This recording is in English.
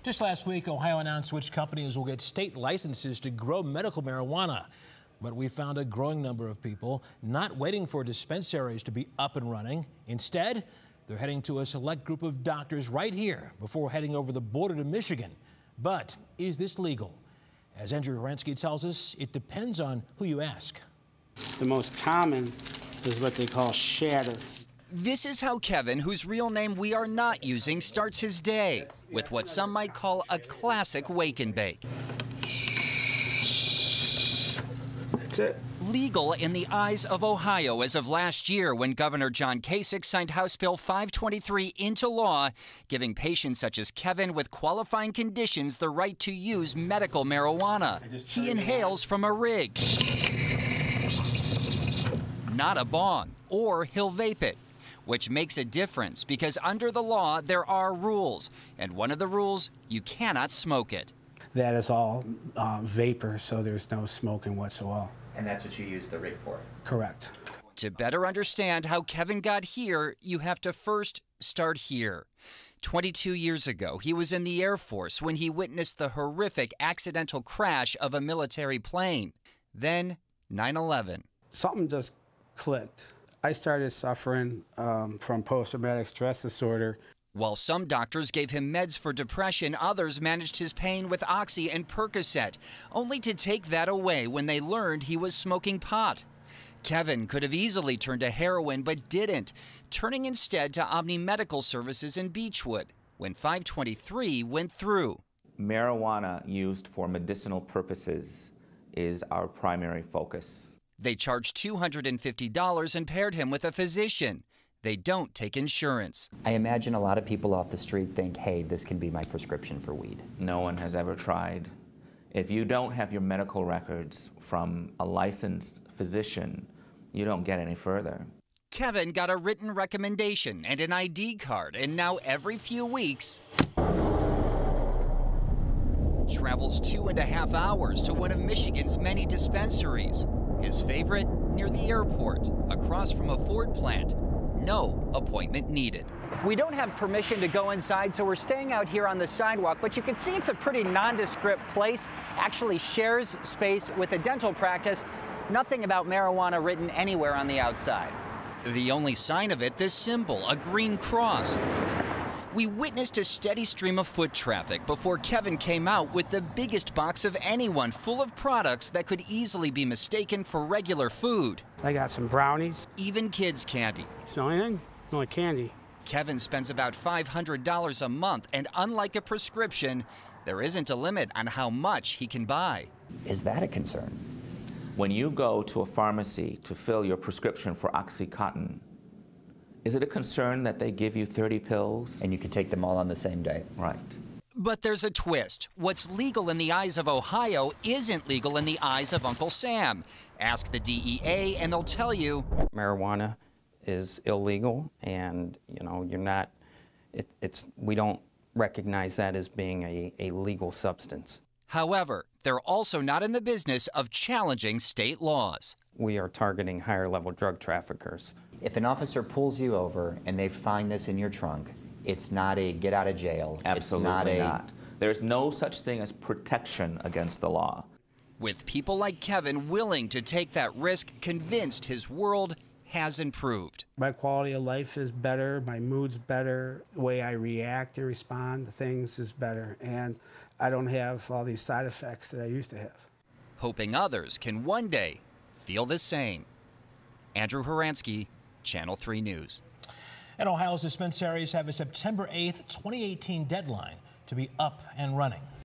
Just last week, Ohio announced which companies will get state licenses to grow medical marijuana. But we found a growing number of people not waiting for dispensaries to be up and running. Instead, they're heading to a select group of doctors right here before heading over the border to Michigan. But is this legal? As Andrew Horansky tells us, it depends on who you ask. The most common is what they call shatter. This is how Kevin, whose real name we are not using, starts his day with what some might call a classic wake and bake. That's it. Legal in the eyes of Ohio as of last year when Governor John Kasich signed House Bill 523 into law, giving patients such as Kevin with qualifying conditions the right to use medical marijuana. He inhales from a rig, not a bong, or he'll vape it. Which makes a difference because under the law there are rules, and one of the rules, you cannot smoke it. That is all vapor, so there's no smoking whatsoever. And that's what you use the rig for? Correct. To better understand how Kevin got here, you have to first start here. 22 years ago, he was in the Air Force when he witnessed the horrific accidental crash of a military plane. Then 9/11. Something just clicked. I started suffering from post-traumatic stress disorder. While some doctors gave him meds for depression, others managed his pain with Oxy and Percocet, only to take that away when they learned he was smoking pot. Kevin could have easily turned to heroin, but didn't, turning instead to Omni Medical services in Beechwood when 523 went through. Marijuana used for medicinal purposes is our primary focus. They charged $250 and paired him with a physician. They don't take insurance. I imagine a lot of people off the street think, hey, this can be my prescription for weed. No one has ever tried. If you don't have your medical records from a licensed physician, you don't get any further. Kevin got a written recommendation and an ID card, and now every few weeks travels 2.5 hours to one of Michigan's many dispensaries. His favorite, near the airport, across from a Ford plant. No appointment needed. We don't have permission to go inside, so we're staying out here on the sidewalk, but you can see it's a pretty nondescript place. Actually shares space with a dental practice. Nothing about marijuana written anywhere on the outside. The only sign of it, this symbol, a green cross. We witnessed a steady stream of foot traffic before Kevin came out with the biggest box of anyone, full of products that could easily be mistaken for regular food. I got some brownies. Even kids' candy. Smell anything? Smell like candy. Kevin spends about $500 a month, and unlike a prescription, there isn't a limit on how much he can buy. Is that a concern? When you go to a pharmacy to fill your prescription for OxyContin, is it a concern that they give you 30 pills? And you could take them all on the same day. Right. But there's a twist. What's legal in the eyes of Ohio isn't legal in the eyes of Uncle Sam. Ask the DEA and they'll tell you marijuana is illegal, and you're not. We don't recognize that as being a legal substance. However, they're also not in the business of challenging state laws. We are targeting higher level drug traffickers. If an officer pulls you over and they find this in your trunk, it's not a get out of jail. Absolutely not. There's no such thing as protection against the law. With people like Kevin willing to take that risk, convinced his world has improved. My quality of life is better, my mood's better, the way I react and respond to things is better, and I don't have all these side effects that I used to have. Hoping others can one day feel the same. Andrew Horansky, Channel 3 News. And Ohio's dispensaries have a September 8th, 2018 deadline to be up and running.